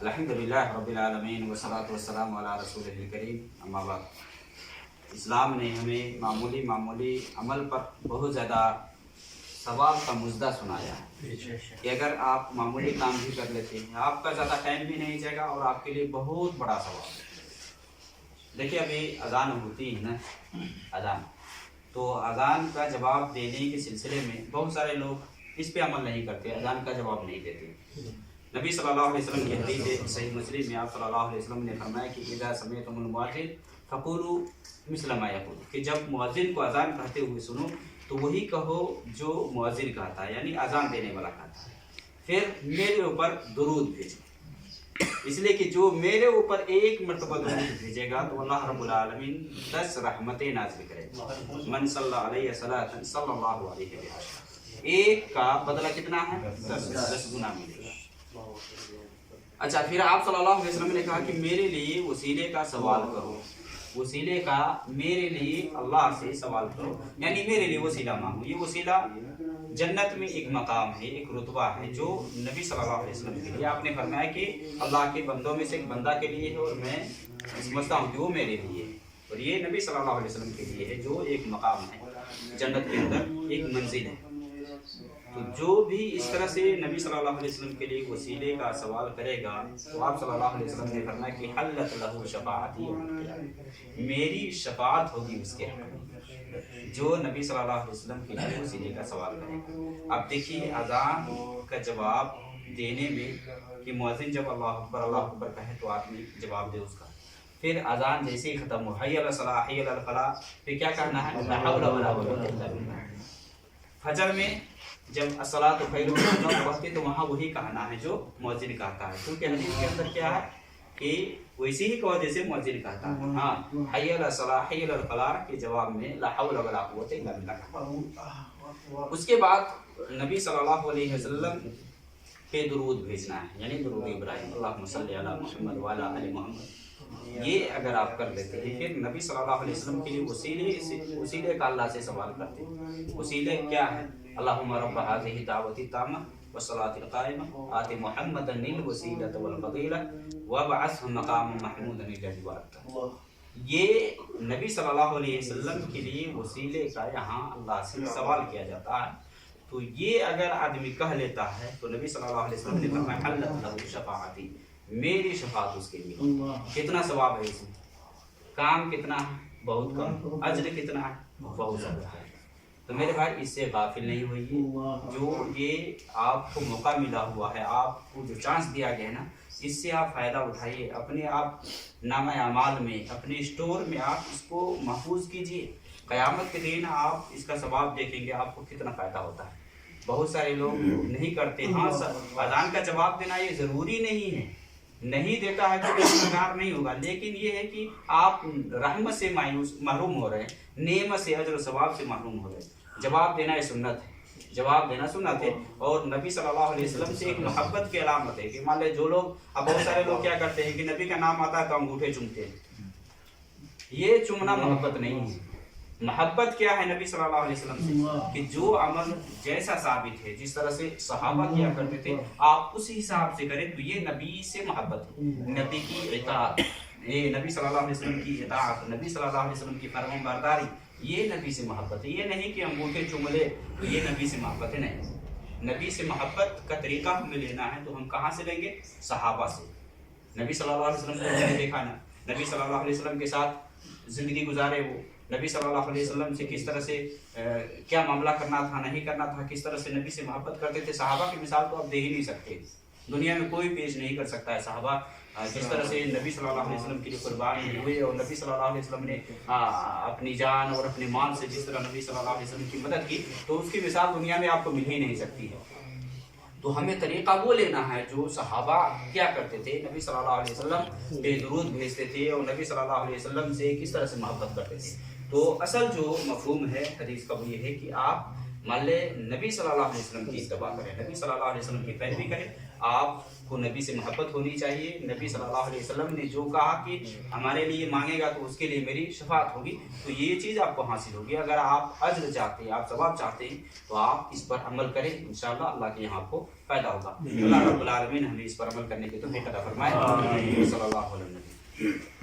الحمدللہ رب العالمین والصلاۃ والسلام علی رسول کریم، اما بعد۔ اسلام نے ہمیں معمولی عمل پر بہت زیادہ ثواب کا مژدہ سنایا ہے کہ اگر آپ معمولی کام بھی کر لیتے ہیں آپ کا زیادہ ٹائم بھی نہیں جائے گا اور آپ کے لیے بہت بڑا ثواب ہے۔ دیکھیے ابھی اذان ہوتی ہے نا، اذان، تو اذان کا جواب دینے کے سلسلے میں بہت سارے لوگ اس پہ عمل نہیں کرتے، اذان کا جواب نہیں دیتے۔ نبی صلی اللہ علیہ وسلم کی حدیث ہے صحیح مسلم میں، آپ صلی اللہ علیہ وسلم نے فرمایا کہ اذا سمعتم المؤذن فقولوا مثل ما یقول، کہ جب مؤذن کو اذان کہتے ہوئے سنو تو وہی کہو جو مؤذن کہتا ہے، یعنی اذان دینے والا کہتا ہے۔ پھر میرے اوپر درود بھیجو، اس لیے کہ جو میرے اوپر ایک مرتبہ درود بھیجے گا تو اللہ رب العالمین 10 رحمتیں نازل کرے گا۔ من صلی علیہ صلاۃ صلی اللہ علیہ وسلم، ایک کا بدلہ کتنا ہے؟ 10 گنا ملے گا۔ اچھا، پھر آپ صلی اللہ علیہ وسلم نے کہا کہ میرے لیے وسیلے کا سوال کرو، وسیلے کا میرے لیے اللہ سے سوال کرو، یعنی میرے لیے وسیلہ مانگو۔ یہ وسیلہ جنت میں ایک مقام ہے، ایک رتبہ ہے جو نبی صلی اللہ علیہ وسلم کے لیے آپ نے فرمایا کہ اللہ کے بندوں میں سے ایک بندہ کے لیے ہے اور میں سمجھتا ہوں کہ وہ میرے لیے ہے، اور یہ نبی صلی اللہ علیہ وسلم کے لیے ہے جو ایک مقام ہے جنت کے اندر، ایک منزل ہے۔ تو جو بھی اس طرح سے نبی صلی اللہ علیہ وسلم کے لیے وسیلے کا سوال کرے گا تو آپ صلی اللہ علیہ وسلم نے فرمایا کہ حلت لہ شفاعتی، میری شفاعت ہوگی اس کے حق میں، جو نبی صلی اللہ علیہ وسلم کے لیے وسیلے کا سوال کرے گا۔ اب دیکھیے اذان کا جواب دینے میں کہ مؤذن جب اللہ اکبر کہے تو آدمی جواب دے اس کا، پھر اذان جیسے ہی ختم ہو حی علی الصلاۃ حی علی الفلاح، پھر کیا کہنا ہے؟ لا حول ولا قوۃ الا باللہ۔ فجر میں جب الصلاۃ خیر من النوم پڑھتے تو وہاں وہی کہنا ہے جو مؤذن کہتا ہے، کیونکہ حدیث کے اندر کیا ہے کہ ویسے ہی کہو جیسے مؤذن کہتا ہے۔ ہاں، حی علی الصلاۃ حی علی الفلاح کے جواب میں لا حول ولا قوۃ الا باللہ۔ اس کے بعد نبی صلی اللہ علیہ وسلم پہ درود بھیجنا ہے، یعنی درود ابراہیم، اللہم صلی علی محمد وعلی آل محمد۔ یہ اگر آپ کر لیتے ہیں پھر نبی صلی اللہ علیہ وسلم کے لیے وسیلے کا اللہ سے سوال کرتے ہیں۔ وسیلے کیا ہے؟ اللہم رب هذه الدعوة التامة والصلاة القائمة آت محمدا الوسیلة والفضیلہ وابعثه مقاما محمودا الذی وعدتہ۔ یہ نبی صلی اللہ علیہ وسلم کے لیے وسیلے کا یہاں اللہ سے سوال کیا جاتا ہے۔ تو یہ اگر آدمی کہہ لیتا ہے تو نبی صلی اللہ علیہ وسلم نے فرمایا حلت لہ شفاعتی، میری شفاعت اس کے لیے۔ کتنا ثواب ہے اس میں؟ کام کتنا ہے؟ بہت کم۔ اجر کتنا ہے؟ بہت زیادہ ہے۔ تو میرے بھائی اس سے غافل نہیں ہوئیے، جو یہ آپ کو موقع ملا ہوا ہے، آپ کو جو چانس دیا گیا ہے نا، اس سے آپ فائدہ اٹھائیے، اپنے آپ نامہ اعمال میں، اپنے اسٹور میں آپ اس کو محفوظ کیجئے۔ قیامت کے دن آپ اس کا ثواب دیکھیں گے آپ کو کتنا فائدہ ہوتا ہے۔ بہت سارے لوگ نہیں کرتے۔ ہاں، اذان کا جواب دینا یہ ضروری نہیں ہے، نہیں دیتا ہے تو گنہگار نہیں ہوگا، لیکن یہ ہے کہ آپ رحمت سے محروم ہو رہے ہیں، نعمت سے، اجر و ثواب سے محروم ہو رہے ہیں۔ جواب دینا یہ سنت ہے، جواب دینا سنت ہے، اور نبی صلی اللہ علیہ وسلم سے ایک محبت کی علامت ہے کہ مان لے جو لوگ، اب بہت سارے لوگ کیا کرتے ہیں کہ نبی کا نام آتا ہے تو انگوٹھے چومتے ہیں۔ یہ چومنا محبت نہیں ہے۔ محبت کیا ہے نبی صلی اللہ علیہ وسلم سے؟ کہ جو عمل جیسا ثابت ہے، جس طرح سے صحابہ کیا کرتے تھے آپ اسی حساب سے کریں، تو یہ نبی سے محبت ہے، نبی کی اطاعت، نبی صلی اللہ علیہ وسلم کی اطاعت، نبی صلی اللہ علیہ وسلم کی فرمان برداری، یہ نبی سے محبت ہے۔ یہ نہیں کہ انگوٹھے چوم لے تو یہ نبی سے محبت ہے، نہیں۔ نبی سے محبت کا طریقہ ہمیں لینا ہے تو ہم کہاں سے لیں گے؟ صحابہ سے۔ نبی صلی اللہ علیہ وسلم کو ہم نے دیکھا نا، نبی صلی اللہ علیہ وسلم کے ساتھ زندگی گزارے، وہ نبی صلی اللہ علیہ وسلم سے کس طرح سے کیا معاملہ کرنا تھا، نہیں کرنا تھا، کس طرح سے نبی سے محبت کرتے تھے۔ صحابہ کی مثال تو آپ دے ہی نہیں سکتے، دنیا میں کوئی پیش نہیں کر سکتا ہے۔ صحابہ جس طرح سے نبی صلی اللہ علیہ وسلم کے لیے قربان ہوئے، اور نبی صلی اللہ علیہ وسلم نے اپنی جان اور اپنے مال سے جس طرح نبی صلی اللہ علیہ وسلم کی مدد کی، تو اس کی مثال دنیا میں آپ کو مل ہی نہیں سکتی ہے۔ تو ہمیں طریقہ وہ لینا ہے جو صحابہ کیا کرتے تھے، نبی صلی اللہ علیہ وسلم پہ درود بھیجتے تھے اور نبی صلی اللہ علیہ وسلم سے کس طرح سے محبت کرتے تھے۔ تو اصل جو مفہوم ہے حدیث کا وہ یہ ہے کہ آپ مان لے نبی صلی اللہ علیہ وسلم کی اتباع کریں، نبی صلی اللہ علیہ وسلم کی پیروی کریں، آپ کو نبی سے محبت ہونی چاہیے. نبی صلی اللہ علیہ وسلم نے جو کہا کہ ہمارے لیے مانگے گا تو اس کے لیے میری شفاعت ہوگی, تو یہ چیز آپ کو حاصل ہوگی. اگر آپ اجر چاہتے ہیں, آپ ثواب چاہتے ہیں, تو آپ اس پر عمل کریں, انشاءاللہ اللہ کے یہاں آپ کو فائدہ ہوگا. اللہ رب العالمین ہمیں اس پر عمل کرنے کی توفیق عطا فرمائے. صلی اللہ علیہ وسلم.